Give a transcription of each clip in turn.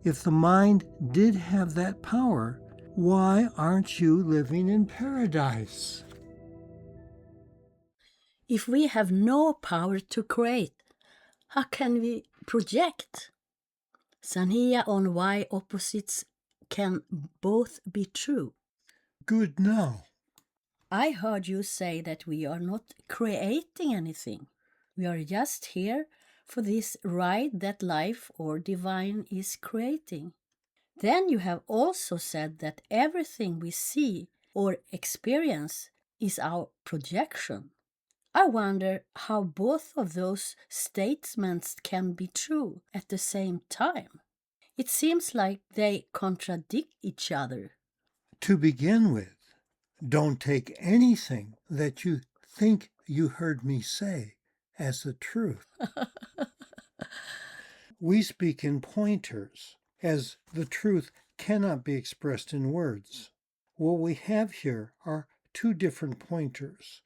If the mind did have that power, why aren't you living in paradise? If we have no power to create, how can we project? Sanhia on why opposites can both be true. Good now. I heard you say that we are not creating anything. We are just here for this ride that life or divine is creating. Then you have also said that everything we see or experience is our projection. I wonder how both of those statements can be true at the same time. It seems like they contradict each other. To begin with, don't take anything that you think you heard me say as the truth. We speak in pointers, as the truth cannot be expressed in words. What we have here are two different pointers,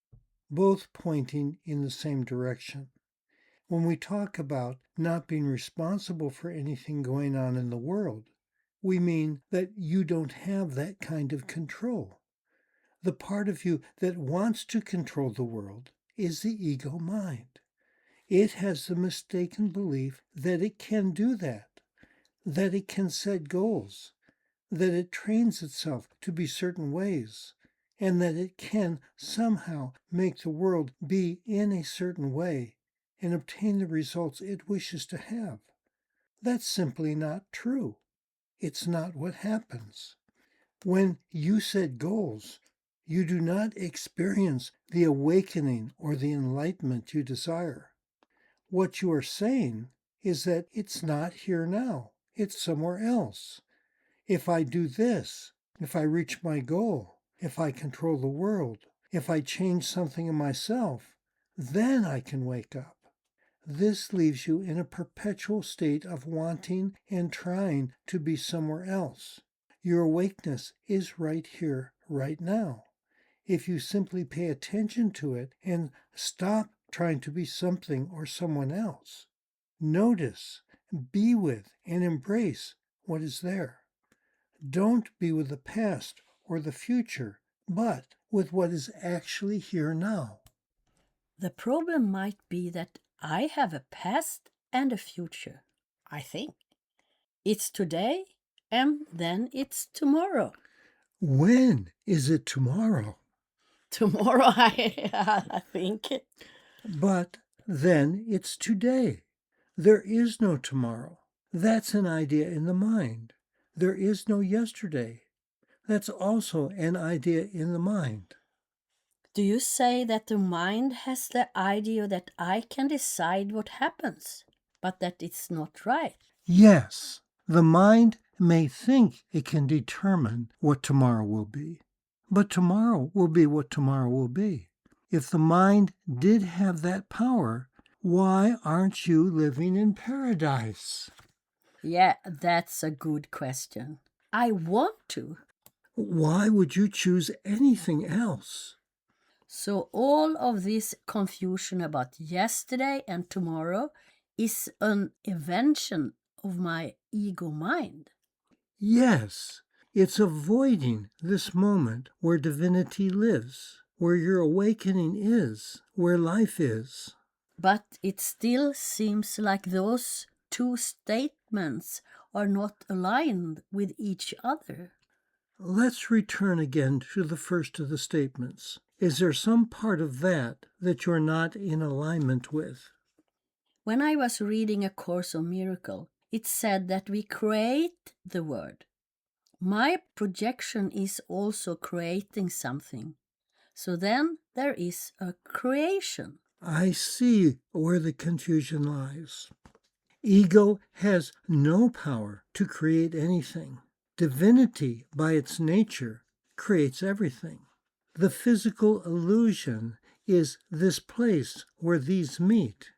both pointing in the same direction. When we talk about not being responsible for anything going on in the world, we mean that you don't have that kind of control. The part of you that wants to control the world is the ego mind. It has the mistaken belief that it can do that it can set goals, that it trains itself to be certain ways, and that it can somehow make the world be in a certain way and obtain the results it wishes to have. That's simply not true. It's not what happens. When you set goals, you do not experience the awakening or the enlightenment you desire. What you are saying is that it's not here now, it's somewhere else. If I do this, if I reach my goal, if I control the world, if I change something in myself, then I can wake up. This leaves you in a perpetual state of wanting and trying to be somewhere else. Your awakeness is right here, right now. If you simply pay attention to it and stop trying to be something or someone else, notice, be with, and embrace what is there. Don't be with the past or the future, but with what is actually here now. The problem might be that I have a past and a future, I think. It's today and then it's tomorrow. When is it tomorrow? Tomorrow, I think. But then it's today. There is no tomorrow. That's an idea in the mind. There is no yesterday. That's also an idea in the mind. Do you say that the mind has the idea that I can decide what happens, but that it's not right? Yes, the mind may think it can determine what tomorrow will be, but tomorrow will be what tomorrow will be. If the mind did have that power, why aren't you living in paradise? Yeah, that's a good question. I want to. Why would you choose anything else? So all of this confusion about yesterday and tomorrow is an invention of my ego mind. Yes, it's avoiding this moment where divinity lives, where your awakening is, where life is. But it still seems like those two statements are not aligned with each other. Let's return again to the first of the statements. Is there some part of that you're not in alignment with? When I was reading A Course of Miracle, it said that we create the word. My projection is also creating something. So then there is a creation. I see where the confusion lies. Ego has no power to create anything. Divinity, by its nature, creates everything. The physical illusion is this place where these meet.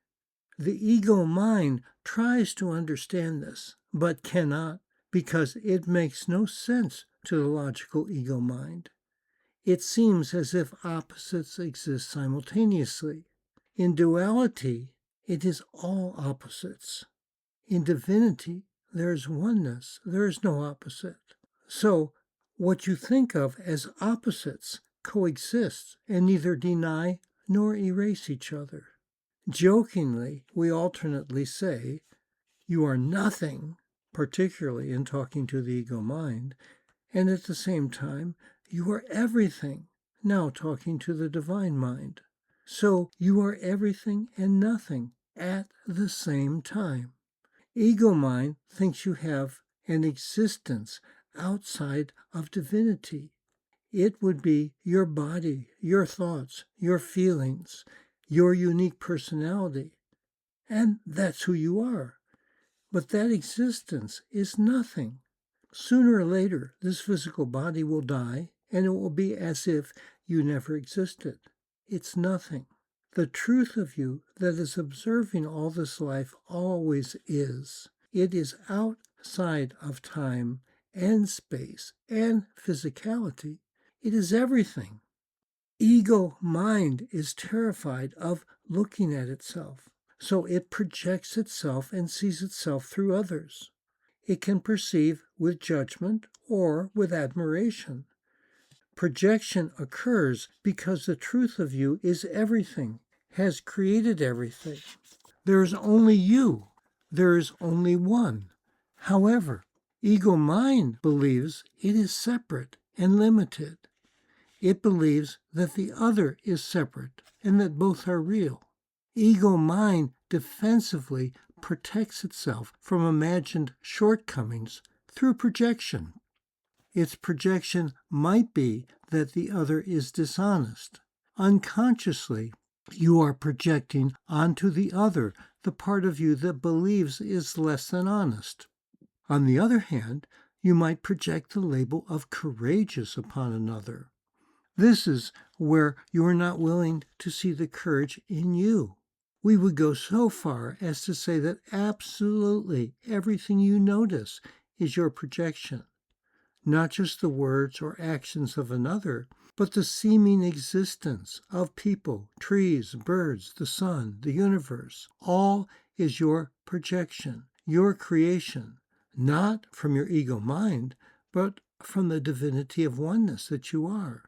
The ego mind tries to understand this, but cannot, because it makes no sense to the logical ego mind. It seems as if opposites exist simultaneously. In duality, it is all opposites. In divinity, there's oneness. There is no opposite. So, what you think of as opposites coexist and neither deny nor erase each other. Jokingly, we alternately say, you are nothing, particularly in talking to the ego mind, and at the same time, you are everything, now talking to the divine mind. So you are everything and nothing at the same time. Ego mind thinks you have an existence outside of divinity. It would be your body, your thoughts, your feelings, your unique personality. And that's who you are. But that existence is nothing. Sooner or later, this physical body will die, and it will be as if you never existed. It's nothing. The truth of you that is observing all this life always is. It is outside of time and space and physicality. It is everything. Ego mind is terrified of looking at itself, so it projects itself and sees itself through others. It can perceive with judgment or with admiration. Projection occurs because the truth of you is everything, has created everything. There is only you. There is only one. However, ego mind believes it is separate and limited. It believes that the other is separate and that both are real. Ego mind defensively protects itself from imagined shortcomings through projection. Its projection might be that the other is dishonest. Unconsciously, you are projecting onto the other the part of you that believes is less than honest. On the other hand, you might project the label of courageous upon another. This is where you are not willing to see the courage in you. We would go so far as to say that absolutely everything you notice is your projection. Not just the words or actions of another, but the seeming existence of people, trees, birds, the sun, the universe. All is your projection, your creation, not from your ego mind, but from the divinity of oneness that you are.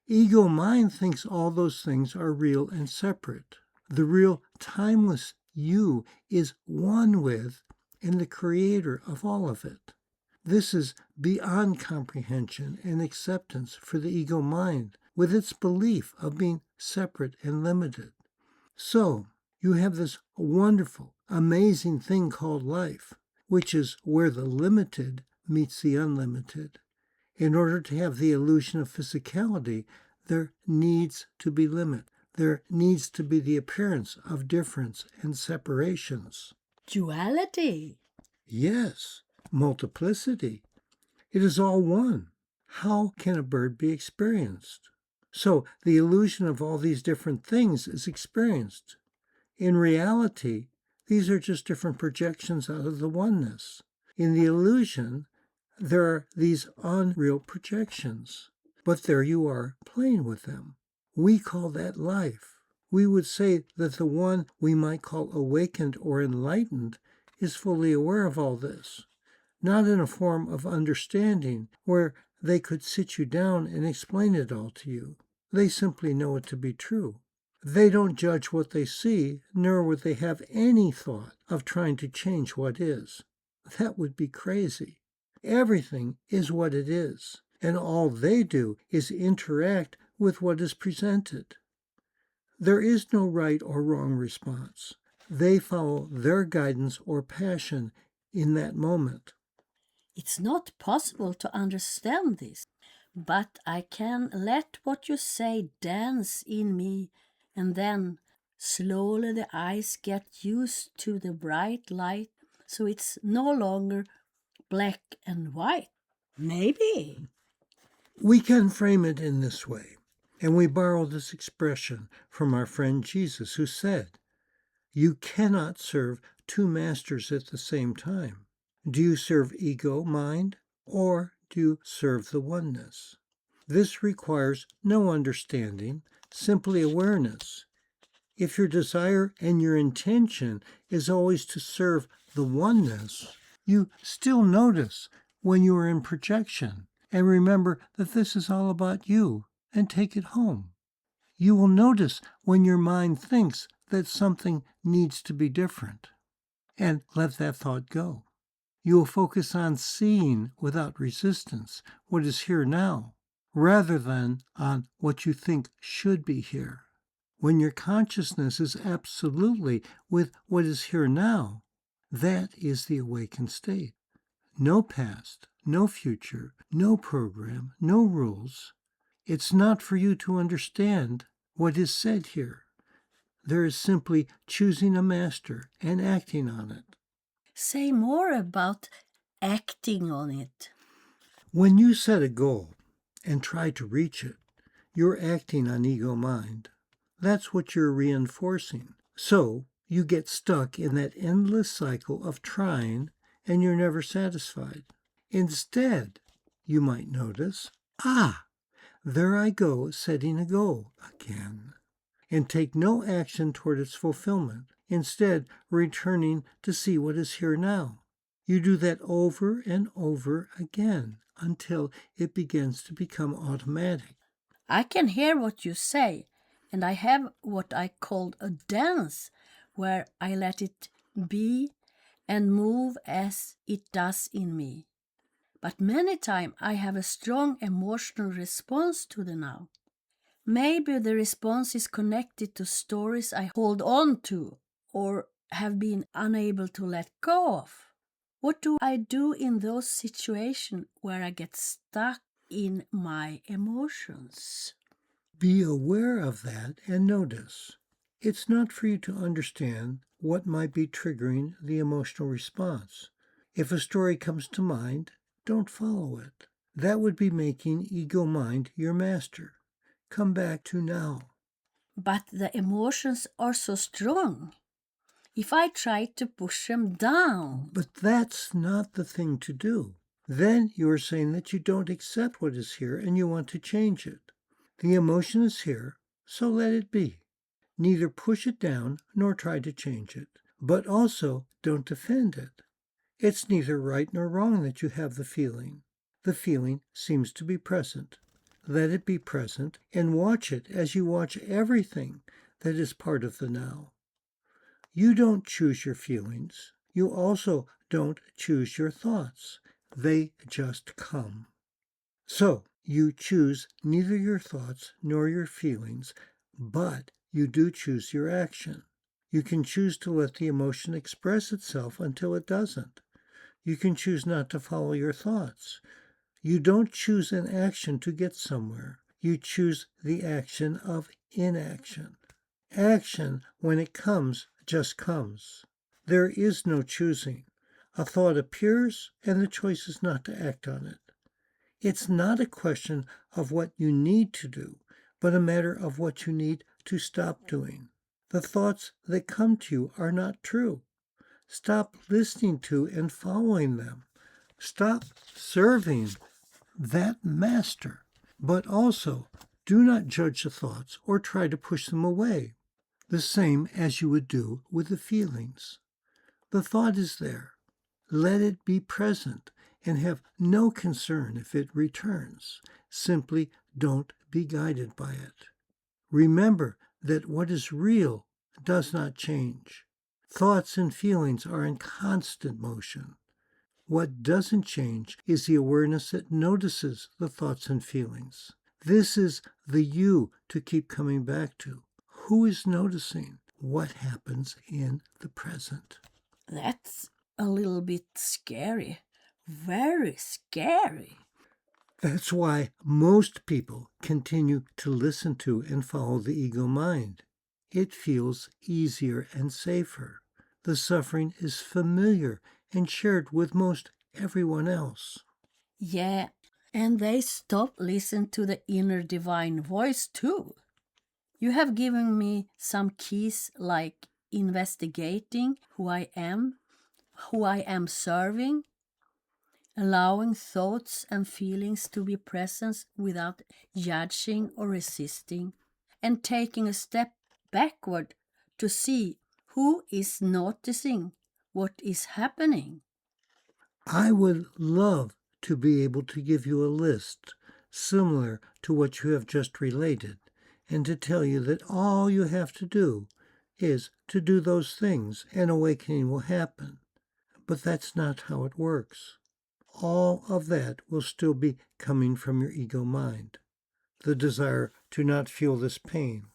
Ego mind thinks all those things are real and separate. The real timeless you is one with and the creator of all of it. This is beyond comprehension and acceptance for the ego mind, with its belief of being separate and limited. So, you have this wonderful, amazing thing called life, which is where the limited meets the unlimited. In order to have the illusion of physicality, there needs to be limit. There needs to be the appearance of difference and separations. Duality. Yes, multiplicity. It is all one. How can a bird be experienced? So the illusion of all these different things is experienced. In reality, these are just different projections out of the oneness. In the illusion, there are these unreal projections, but there you are playing with them. We call that life. We would say that the one we might call awakened or enlightened is fully aware of all this, not in a form of understanding where they could sit you down and explain it all to you. They simply know it to be true. They don't judge what they see, nor would they have any thought of trying to change what is. That would be crazy. Everything is what it is, and all they do is interact with what is presented. There is no right or wrong response. They follow their guidance or passion in that moment. It's not possible to understand this, but I can let what you say dance in me, and then slowly the eyes get used to the bright light, so it's no longer black and white. Maybe. We can frame it in this way, and we borrow this expression from our friend Jesus, who said, "You cannot serve two masters at the same time. Do you serve ego mind, or do you serve the oneness?" This requires no understanding, simply awareness. If your desire and your intention is always to serve the oneness, You still notice when you are in projection and remember that this is all about you and take it home. You will notice when your mind thinks that something needs to be different and let that thought go. You will focus on seeing without resistance what is here now rather than on what you think should be here. When your consciousness is absolutely with what is here now, that is the awakened state. No past, no future, no program, no rules. It's not for you to understand what is said here. There is simply choosing a master and acting on it. Say more about acting on it. When you set a goal and try to reach it, you're acting on ego mind. That's what you're reinforcing. So you get stuck in that endless cycle of trying and you're never satisfied. Instead, you might notice, there I go setting a goal again, and take no action toward its fulfillment, instead returning to see what is here now. You do that over and over again until it begins to become automatic. I can hear what you say, and I have what I called a dance, where I let it be and move as it does in me. But many times I have a strong emotional response to the now. Maybe the response is connected to stories I hold on to or have been unable to let go of. What do I do in those situations where I get stuck in my emotions? Be aware of that and notice. It's not for you to understand what might be triggering the emotional response. If a story comes to mind, don't follow it. That would be making ego mind your master. Come back to now. But the emotions are so strong. If I try to push them down. But that's not the thing to do. Then you're saying that you don't accept what is here and you want to change it. The emotion is here, so let it be. Neither push it down nor try to change it, but also don't defend it. It's neither right nor wrong that you have the feeling. The feeling seems to be present. Let it be present and watch it as you watch everything that is part of the now. You don't choose your feelings. You also don't choose your thoughts. They just come. So you choose neither your thoughts nor your feelings, but you do choose your action. You can choose to let the emotion express itself until it doesn't. You can choose not to follow your thoughts. You don't choose an action to get somewhere. You choose the action of inaction. Action, when it comes, just comes. There is no choosing. A thought appears, and the choice is not to act on it. It's not a question of what you need to do, but a matter of what you need to stop doing. The thoughts that come to you are not true. Stop listening to and following them. Stop serving that master. But also, do not judge the thoughts or try to push them away, the same as you would do with the feelings. The thought is there. Let it be present and have no concern if it returns. Simply don't be guided by it. Remember that what is real does not change. Thoughts and feelings are in constant motion. What doesn't change is the awareness that notices the thoughts and feelings. This is the you to keep coming back to. Who is noticing what happens in the present? That's a little bit scary. Very scary. That's why most people continue to listen to and follow the ego mind. It feels easier and safer. The suffering is familiar and shared with most everyone else. Yeah, and they stop listening to the inner divine voice too. You have given me some keys like investigating who I am serving, allowing thoughts and feelings to be present without judging or resisting, and taking a step backward to see who is noticing what is happening. I would love to be able to give you a list similar to what you have just related, and to tell you that all you have to do is to do those things and awakening will happen. But that's not how it works. All of that will still be coming from your ego mind. The desire to not feel this pain,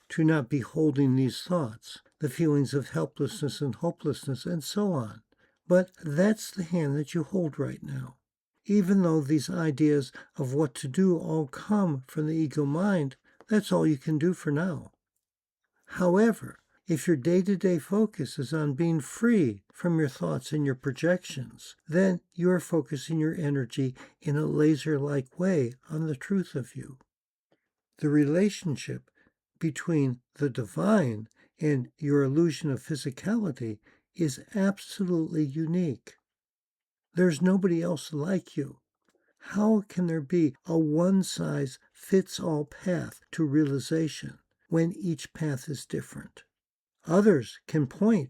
to not be holding these thoughts, the feelings of helplessness and hopelessness, and so on. But that's the hand that you hold right now. Even though these ideas of what to do all come from the ego mind, that's all you can do for now. However, if your day-to-day focus is on being free from your thoughts and your projections, then you are focusing your energy in a laser-like way on the truth of you. The relationship between the divine and your illusion of physicality is absolutely unique. There's nobody else like you. How can there be a one-size-fits-all path to realization when each path is different? Others can point,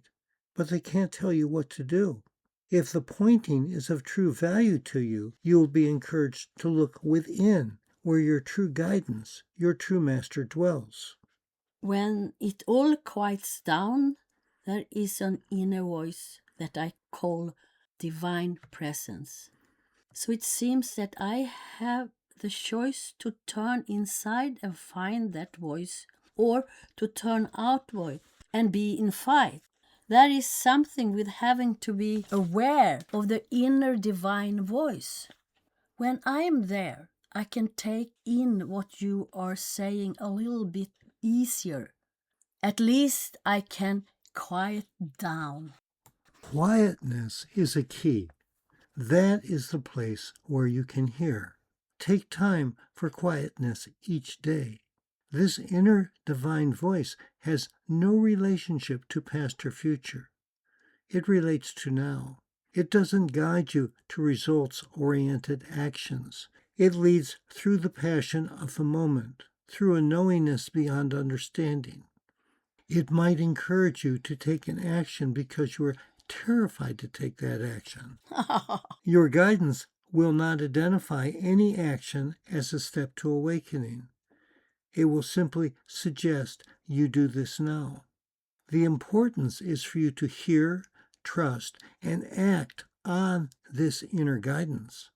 but they can't tell you what to do. If the pointing is of true value to you, you will be encouraged to look within where your true guidance, your true master dwells. When it all quiets down, there is an inner voice that I call divine presence. So it seems that I have the choice to turn inside and find that voice, or to turn outward and be in fight. There is something with having to be aware of the inner divine voice. When I am there, I can take in what you are saying a little bit easier. At least I can quiet down. Quietness is a key. That is the place where you can hear. Take time for quietness each day. This inner divine voice has no relationship to past or future. It relates to now. It doesn't guide you to results-oriented actions. It leads through the passion of the moment, through a knowingness beyond understanding. It might encourage you to take an action because you are terrified to take that action. Your guidance will not identify any action as a step to awakening. It will simply suggest you do this now. The importance is for you to hear, trust, and act on this inner guidance.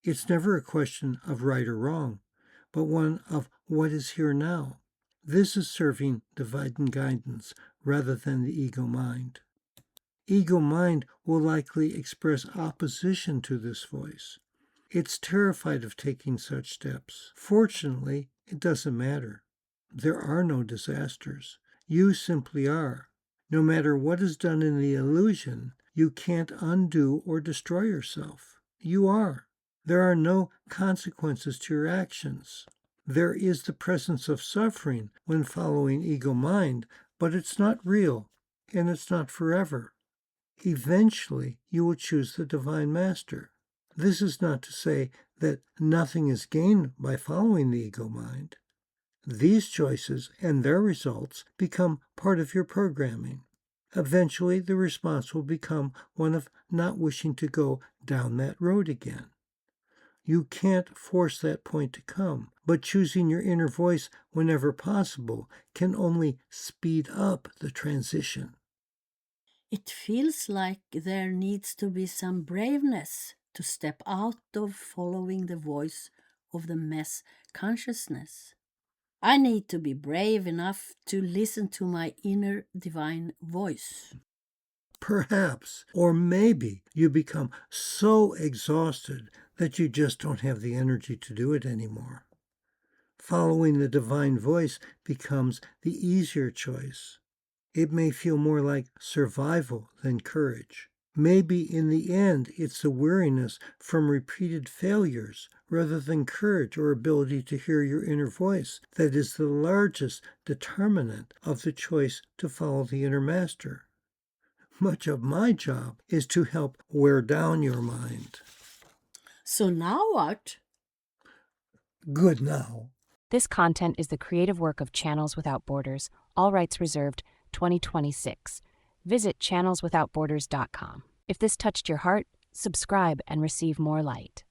It's never a question of right or wrong, but one of what is here now. This is serving divine guidance rather than the ego mind. Ego mind will likely express opposition to this voice. It's terrified of taking such steps. Fortunately, it doesn't matter. There are no disasters. You simply are. No matter what is done in the illusion, you can't undo or destroy yourself. You are. There are no consequences to your actions. There is the presence of suffering when following ego mind, but it's not real, and it's not forever. Eventually, you will choose the Divine Master. This is not to say that nothing is gained by following the ego mind. These choices and their results become part of your programming. Eventually, the response will become one of not wishing to go down that road again. You can't force that point to come, but choosing your inner voice whenever possible can only speed up the transition. It feels like there needs to be some braveness to step out of following the voice of the mess consciousness. I need to be brave enough to listen to my inner divine voice. Perhaps, or maybe, you become so exhausted that you just don't have the energy to do it anymore. Following the divine voice becomes the easier choice. It may feel more like survival than courage. Maybe in the end, it's the weariness from repeated failures rather than courage or ability to hear your inner voice that is the largest determinant of the choice to follow the inner master. Much of my job is to help wear down your mind. So now what? Good now. This content is the creative work of Channels Without Borders, all rights reserved, 2026. Visit channelswithoutborders.com. If this touched your heart, Subscribe and receive more light.